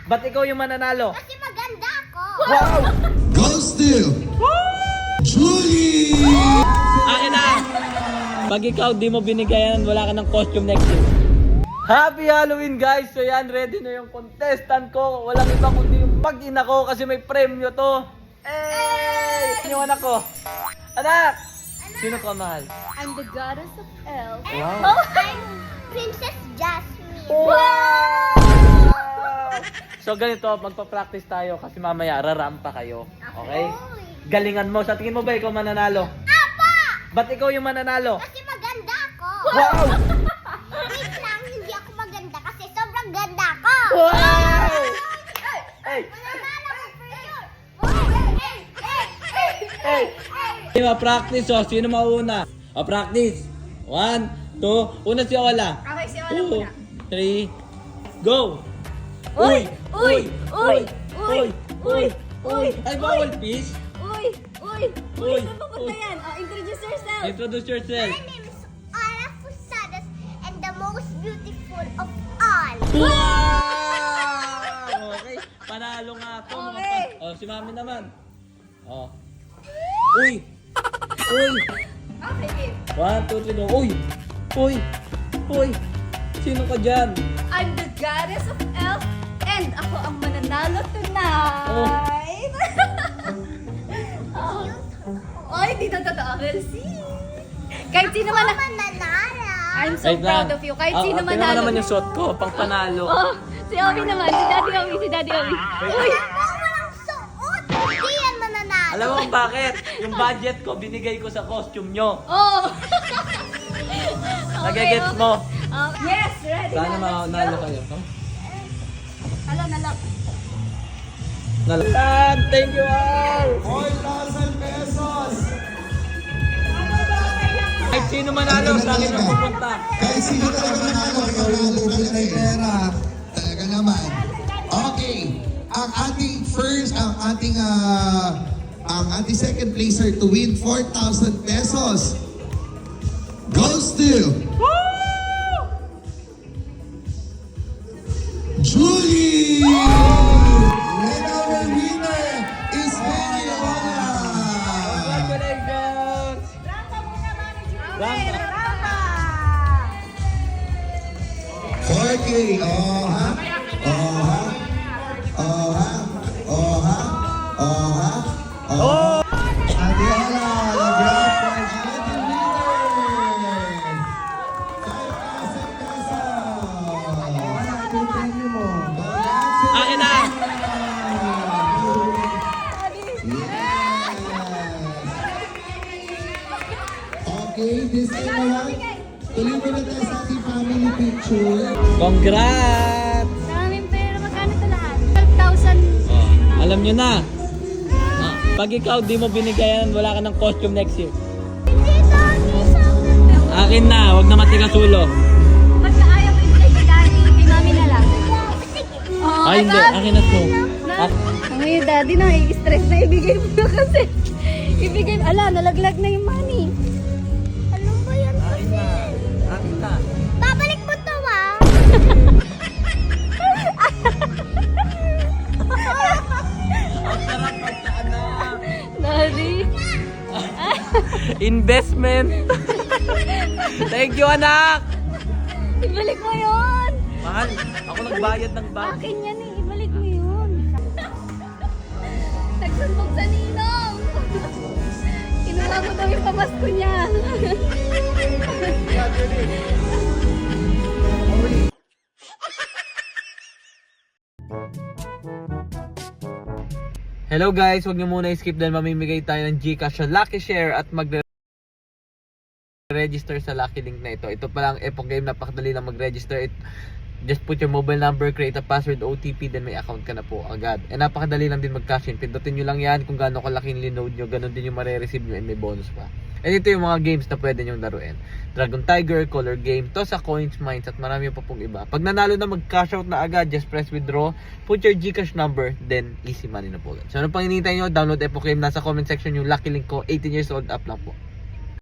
Ba't ikaw yung mananalo? Kasi maganda ako. Wow! Goes to Julie! Akin na! Pag ikaw di mo binigayan, wala ka ng costume next year. Happy Halloween guys! So yan, ready na yung contestant ko. Walang iba kundi yung mag-ina ko kasi may premyo to. Hey! Yung anak ko. Anak! Sino ka mahal? I'm the goddess of elf. Wow. Oh, I'm Princess Jasmine. Wow! So ganito, magpa-practice tayo kasi mamaya rarampa kayo. Okay? Galingan mo. Sa tingin mo ba ikaw mananalo? Apa! Ba't ikaw yung mananalo? Kasi maganda ako. Wow! Wait lang, hindi ako maganda kasi sobrang ganda ako. Wow! Hey! Mananalo ko for sure. Hey! Ma-practice oh. Sino mauna? Practice. 1, 2, una si Ola. Okay, si Ola muna. 3, go! Uy! Uy! Uy! Uy! Uy! Uy! Ay, bawal fish. Uy! Uy! Uy! Uy! Saan papunta Uy! yan? Introduce yourself! Introduce yourself. My name is Ola Posadas and the most beautiful of all. Wow! Okay, panalo nga ako. Okay. Oh, si Mami naman. Oh. Uy! Uy! Okay, game. 1, 2, 3, go. Uy! Uy! Uy! Sino ka dyan? I'm the goddess of elf and ako ang mananalo tonight! Oh. Ay, di na totoo. We'll see. Kahit sino man Mananalo. I'm so proud of you. Kahit sino man tingnan mo nalo. naman yung suot ko, pang panalo. Oh, si Obi naman. Si Daddy Obi. Si Daddy Obi. Uy! Walang suot. Hindi yan mananalo. Alam mo kung bakit? Yung budget ko, binigay ko sa costume nyo. Oh! Nagigets mo? Yes, ready Sana na. Let's manalo go. kayo. Hala, nalak. Nalan! Thank you all! 4,000 pesos! Kahit sino manalo, sa akin ang pupunta. Kahit sino talaga manalo, ikaw ang bubalik ng pera. Talaga naman. Okay. Ang ating second placer to win 4,000 pesos goes to Julie! And our winner is Mary Ola! Congratulations! Rampa. 4K, oh ha? Oh ha? Oh ha? Oh ha? Oh ha? Oh! Ate Ola, the grand prize winner! 5,000 pesos! Wala, ito yung premyo mo. Akin na! Okay, this time around, tuloy mo na tayo sa ating family picture. Congrats! Maraming pera. Magkano ito lahat? 12,000. Oh, alam nyo na. Pag ikaw di mo binigayan, wala ka ng costume next year. Akin na, wag na matigas ulo. Ba't na ayaw mo ibigay kay Daddy? Kay Mami na lang. Oh, Ay, hindi. Akin na to. Ang ngayon, Daddy na, i-stress na ibigay mo na kasi. Ibigay, ala, nalaglag na yung money. Ano ba yan? Akin na. Akin na. Babalik mo to ah. Ang sarap pagkaanak. Daddy. Investment. Thank you, anak. Ibalik mo yun. Mahal, ako nagbayad ng bag. Akin yan eh, ibalik mo yun. Nagsumbog sa ninong. Kinuha mo daw yung pamasko niya. Hello guys, huwag niyo muna i-skip dahil mamimigay tayo ng Gcash sa Lucky Share at mag-register sa Lucky Link na ito. Ito pa lang Epoch Game, napakadali lang mag-register. Just put your mobile number, create a password, OTP, then may account ka na po agad. And napakadali lang din mag-cash in. Pindutin nyo lang yan kung gaano kalaki yung load nyo, ganun din yung marireceive nyo and may bonus pa. And ito yung mga games na pwede nyong laruin. Dragon Tiger, Color Game, Toss a Coins, Mines, at marami pa pong iba. Pag nanalo na, mag-cash out na agad, just press withdraw, put your Gcash number, then easy money na po. So ano pang hinihintay nyo? Download Epoch Game, nasa comment section yung Lucky Link ko, 18 years old up lang po.